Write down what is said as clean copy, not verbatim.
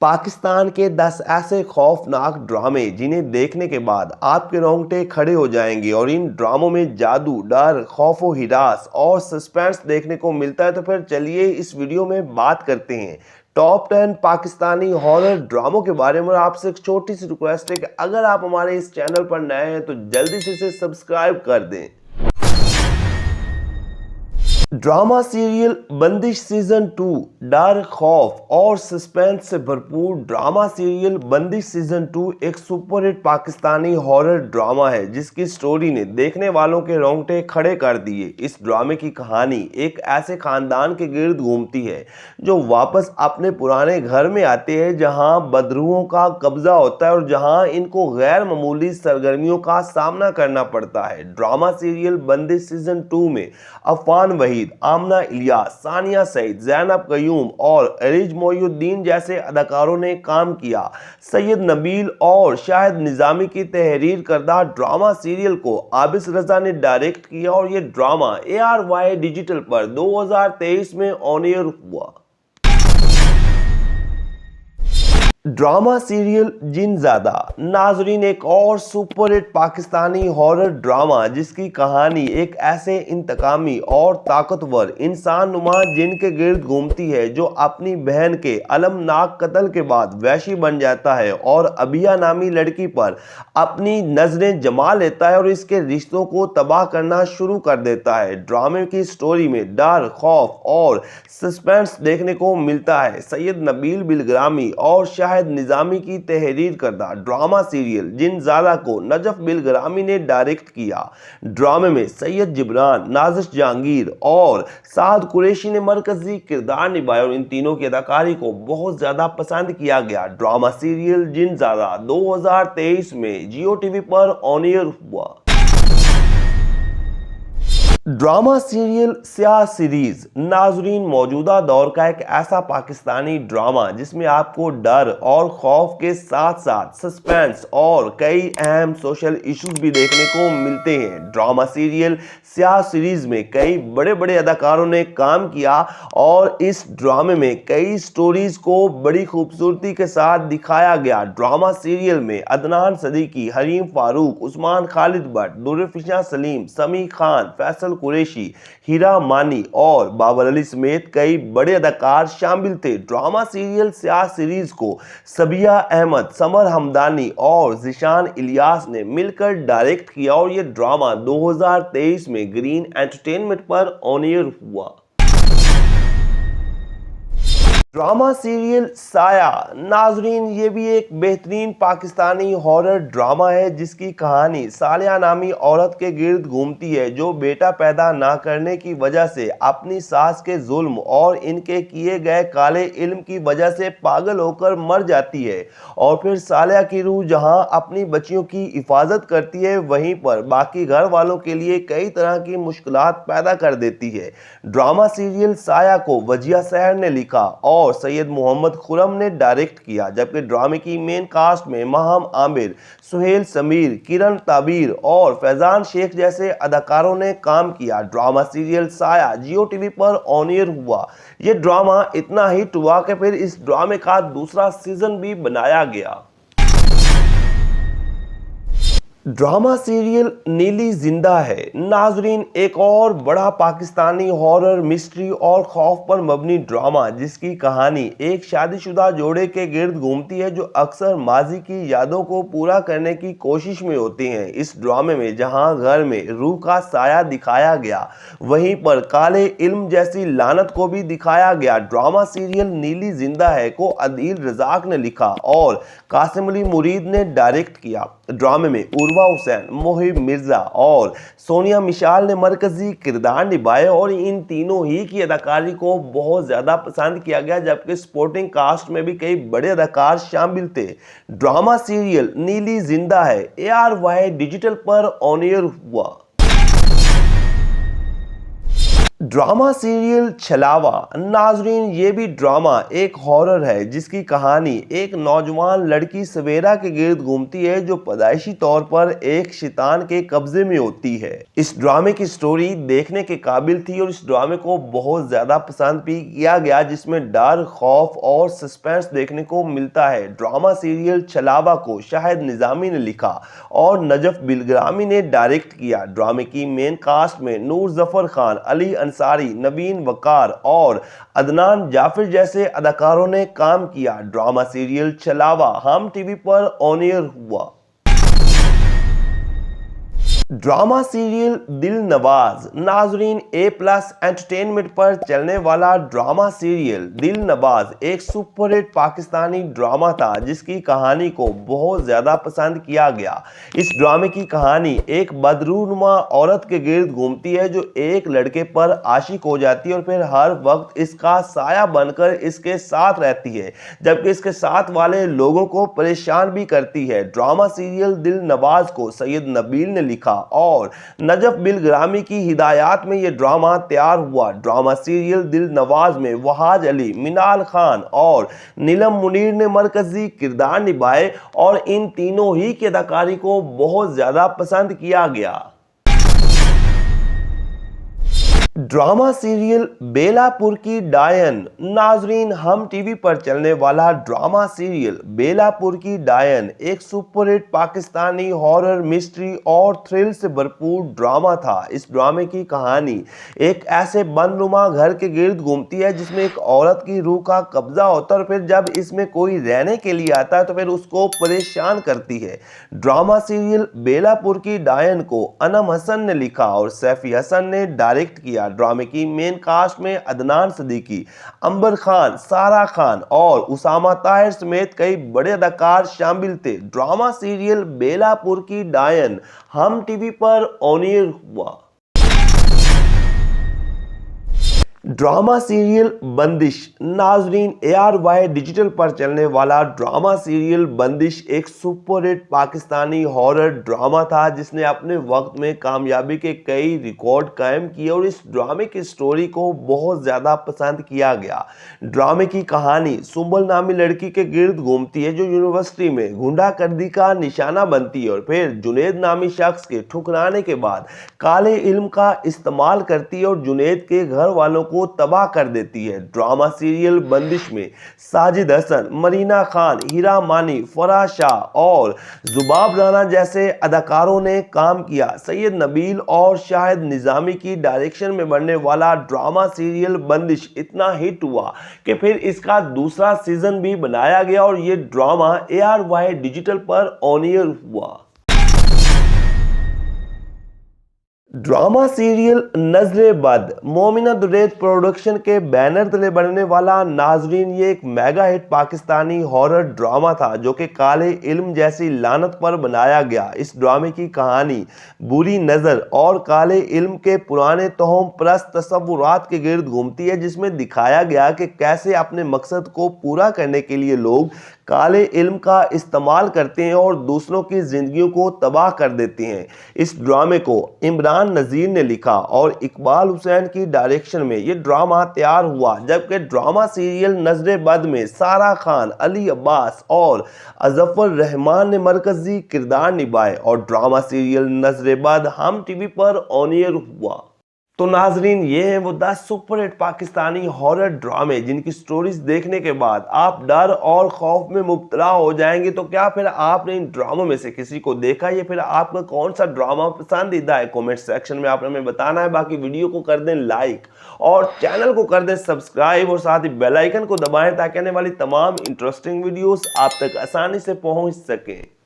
पाकिस्तान के 10 ऐसे खौफनाक ड्रामे जिन्हें देखने के बाद आपके रोंगटे खड़े हो जाएंगे और इन ड्रामों में जादू, डर, खौफ व हिरास और सस्पेंस देखने को मिलता है। तो फिर चलिए इस वीडियो में बात करते हैं टॉप 10 पाकिस्तानी हॉरर ड्रामों के बारे में। आपसे एक छोटी सी रिक्वेस्ट है कि अगर आप हमारे इस चैनल पर नए हैं तो जल्दी से इसे सब्सक्राइब कर दें। ड्रामा सीरियल बंदिश सीजन 2 डर, खौफ और सस्पेंस से भरपूर ड्रामा सीरियल बंदिश सीजन 2 एक सुपरहिट पाकिस्तानी हॉरर ड्रामा है जिसकी स्टोरी ने देखने वालों के रोंगटे खड़े कर दिए। इस ड्रामे की कहानी एक ऐसे खानदान के गिर्द घूमती है जो वापस अपने पुराने घर में आते हैं जहां बदरूहों का कब्जा होता है और जहां इनको गैर मामूली सरगर्मियों का सामना करना पड़ता है। ड्रामा सीरियल बंदिश सीजन 2 में अफान वहीद, आमना इलियास, सानिया सईद, ज़ैनब कयूम और अरीज मोइनुद्दीन जैसे अदाकारों ने काम किया। सैयद नबील और शाहिद निजामी की तहरीर करदा ड्रामा सीरियल को आबिस रजा ने डायरेक्ट किया और ये ड्रामा ARY डिजिटल पर 2023 में ऑन एयर हुआ। ड्रामा सीरियल जिनज़ादा नाजरीन एक और सुपरहिट पाकिस्तानी हॉरर ड्रामा जिसकी कहानी एक ऐसे इंतकामी और ताकतवर इंसान नुमा जिन के गिर्द घूमती है जो अपनी बहन के अलमनाक कत्ल के बाद वैशी बन जाता है और अबिया नामी लड़की पर अपनी नजरें जमा लेता है और इसके रिश्तों को तबाह करना शुरू कर देता है। ड्रामे की स्टोरी में डर, खौफ और सस्पेंस देखने को मिलता है। सैयद नबील बिलग्रामी और शाहिद निजामी की तहरीर करदा ड्रामा सीरियल जिनज़ादा को नजफ बिलग्रामी ने डायरेक्ट किया। ड्रामे में सैयद जिब्रान, नाजिश जहांगीर और साद कुरैशी ने मरकजी किरदार निभाए और इन तीनों की अदाकारी को बहुत ज्यादा पसंद किया गया। ड्रामा सीरियल जिनज़ादा 2023 में जियो टीवी पर ऑन एयर हुआ। ड्रामा सीरियल स्याह सीरीज नाजरीन मौजूदा दौर का एक ऐसा पाकिस्तानी ड्रामा जिसमें आपको डर और खौफ के साथ साथ सस्पेंस और कई अहम सोशल इश्यूज भी देखने को मिलते हैं। ड्रामा सीरियल स्याह सीरीज में कई बड़े बड़े अदाकारों ने काम किया और इस ड्रामे में कई स्टोरीज को बड़ी खूबसूरती के साथ दिखाया गया। ड्रामा सीरियल में अदनान सदीकी, हरीम फारूक, उस्मान खालिद भट्ट, दुर्रफिशा सलीम, समी खान, फैसल कुरैशी, हीरा मानी और बाबर अली समेत कई बड़े अदाकार शामिल थे। ड्रामा सीरियल स्याह सीरीज को सबिया अहमद, समर हमदानी और जिशान इलियास ने मिलकर डायरेक्ट किया और यह ड्रामा 2023 में ग्रीन एंटरटेनमेंट पर ऑन एयर हुआ। ड्रामा सीरियल साया नाजरीन ये भी एक बेहतरीन पाकिस्तानी हॉरर ड्रामा है जिसकी कहानी सालिया नामी औरत के गिर्द घूमती है जो बेटा पैदा ना करने की वजह से अपनी सास के जुल्म और इनके किए गए काले इल्म की वजह से पागल होकर मर जाती है और फिर सालिया की रूह जहां अपनी बच्चियों की हिफाजत करती है वहीं पर बाकी घर वालों के लिए कई तरह की मुश्किलात पैदा कर देती है। ड्रामा सीरियल साया को वजिया सहर ने लिखा और सैयद मोहम्मद खुरम ने डायरेक्ट किया जबकि ड्रामे की मेन कास्ट में माहम आमिर, सुहेल समीर, किरण ताबीर और फैजान शेख जैसे अदाकारों ने काम किया। ड्रामा सीरियल साया जियो टीवी पर ऑन एयर हुआ। यह ड्रामा इतना हिट हुआ कि फिर इस ड्रामे का दूसरा सीजन भी बनाया गया। ड्रामा सीरियल नीली जिंदा है नाजरीन एक और बड़ा पाकिस्तानी हॉरर, मिस्ट्री और खौफ पर मबनी ड्रामा जिसकी कहानी एक शादीशुदा जोड़े के गिर्द घूमती है जो अक्सर माजी की यादों को पूरा करने की कोशिश में होते हैं। इस ड्रामे में जहां घर में रूह का साया दिखाया गया वहीं पर काले इल्म जैसी लानत को भी दिखाया गया। ड्रामा सीरियल नीली जिंदा है को अदील रजाक ने लिखा और कासिम अली मुरीद ने डायरेक्ट किया। ड्रामे में उर्वा हुसैन, मोहिब मिर्जा और सोनिया मिशाल ने मरकजी किरदार निभाए और इन तीनों ही की अदाकारी को बहुत ज्यादा पसंद किया गया जबकि सपोर्टिंग कास्ट में भी कई बड़े अदाकार शामिल थे। ड्रामा सीरियल नीली जिंदा है ARY डिजिटल पर ऑन एयर हुआ। ड्रामा सीरियल छलावा। नाजरीन, ये भी ड्रामा एक हॉरर है जिसकी कहानी एक नौजवान लड़की सवेरा के गिर्द घूमती है जो पैदाइशी तौर पर एक शैतान के कब्जे में होती है। इस ड्रामे की स्टोरी देखने के काबिल थी और इस ड्रामे को बहुत ज्यादा पसंद भी किया गया, जिसमें डर, खौफ और सस्पेंस देखने को मिलता है। ड्रामा सीरियल छलावा को शाहिद निजामी ने लिखा और नजफ बिलग्रामी ने डायरेक्ट किया। ड्रामे की मेन कास्ट में नूर जफर खान, अली अंसारी, नवीन वकार और अदनान जाफिर जैसे अदाकारों ने काम किया। ड्रामा सीरियल छलावा हम टीवी पर ऑन एयर हुआ। ड्रामा सीरियल दिल नवाज। नाजरीन, A+ एंटरटेनमेंट पर चलने वाला ड्रामा सीरियल दिल नवाज एक सुपरहिट पाकिस्तानी ड्रामा था जिसकी कहानी को बहुत ज्यादा पसंद किया गया। इस ड्रामे की कहानी एक बदरूनुमा औरत के गिर्द घूमती है जो एक लड़के पर आशिक हो जाती है और फिर हर वक्त इसका साया बनकर इसके साथ रहती है, जबकि इसके साथ वाले लोगों को परेशान भी करती है। ड्रामा सीरियल दिल नवाज को सैयद नबील ने लिखा और नजफ बिलग्रामी की हिदायत में यह ड्रामा तैयार हुआ। ड्रामा सीरियल दिल नवाज में वहाज अली, मिनाल खान और नीलम मुनीर ने मरकजी किरदार निभाए और इन तीनों ही की अदाकारी को बहुत ज्यादा पसंद किया गया। ड्रामा सीरियल बेलापुर की डायन। नाजरीन, हम टीवी पर चलने वाला ड्रामा सीरियल बेलापुर की डायन एक सुपरहिट पाकिस्तानी हॉरर, मिस्ट्री और थ्रिल से भरपूर ड्रामा था। इस ड्रामे की कहानी एक ऐसे बंदनुमा घर के गिर्द घूमती है जिसमें एक औरत की रूह का कब्जा होता है और फिर जब इसमें कोई रहने के लिए आता है तो फिर उसको परेशान करती है। ड्रामा सीरियल बेलापुर की डायन को अनम हसन ने लिखा और सैफी हसन ने डायरेक्ट किया। ड्रामे की मेन कास्ट में अदनान सदीकी, अंबर खान, सारा खान और उसामा ताहिर समेत कई बड़े अदाकार शामिल थे। ड्रामा सीरियल बेलापुर की डायन हम टीवी पर ऑन एयर हुआ। ड्रामा सीरियल बंदिश। नाजरीन, ARY डिजिटल पर चलने वाला ड्रामा सीरियल बंदिश एक सुपरहिट पाकिस्तानी हॉरर ड्रामा था जिसने अपने वक्त में कामयाबी के कई रिकॉर्ड कायम किए और इस ड्रामे की स्टोरी को बहुत ज़्यादा पसंद किया गया। ड्रामे की कहानी सुंबल नामी लड़की के गिर्द घूमती है जो यूनिवर्सिटी में गुंडागर्दी का निशाना बनती है और फिर जुनेद नामी शख्स के ठुकराने के बाद काले इल्म का इस्तेमाल करती है और जुनेद के घर वालों को तबाह कर देती है। ड्रामा सीरियल बंदिश में साजिद हसन, मरीना खान, हीरा मानी, फराह शाह और जुबाब राना जैसे अदाकारों ने काम किया। सैयद नबील और शाहिद निजामी की डायरेक्शन में बनने वाला ड्रामा सीरियल बंदिश इतना हिट हुआ कि फिर इसका दूसरा सीजन भी बनाया गया और ये ड्रामा ARY डिजिटल पर ऑन एयर हुआ। ड्रामा सीरियल नजरे बद। मोमिना दुरैद प्रोडक्शन के बैनर तले बनने वाला नाजरीन, ये एक mega hit Pakistani horror drama था जो कि काले इल्म जैसी लानत पर बनाया गया। इस ड्रामे की कहानी बुरी नज़र और काले इल्म के पुराने तोहम परस्त तसव्वुरात के गिर्द घूमती है, जिसमें दिखाया गया कि कैसे अपने मकसद को पूरा करने के लिए लोग काले इल्म का इस्तेमाल करते हैं और दूसरों की जिंदगियों को तबाह कर देते हैं। इस ड्रामे को इमरान नज़ीर ने लिखा और इकबाल हुसैन की डायरेक्शन में ये ड्रामा तैयार हुआ, जबकि ड्रामा सीरियल नजरे बद में सारा खान, अली अब्बास और अजफर रहमान ने मरकजी किरदार निभाए और ड्रामा सीरियल नजरे बद हम टीवी पर ऑन एयर हुआ। तो नाजरीन, ये हैं वो 10 सुपरहिट पाकिस्तानी हॉरर ड्रामे जिनकी स्टोरीज देखने के बाद आप डर और खौफ में मुब्तला हो जाएंगे। तो क्या फिर आपने इन ड्रामों में से किसी को देखा या फिर आपका कौन सा ड्रामा पसंदीदा है? कमेंट सेक्शन में आपने हमें बताना है। बाकी वीडियो को कर दें लाइक और चैनल को कर दें सब्सक्राइब और साथ ही बेल आइकन को दबाएं ताकि आने वाली तमाम इंटरेस्टिंग वीडियोस आप तक आसानी से पहुंच सकें।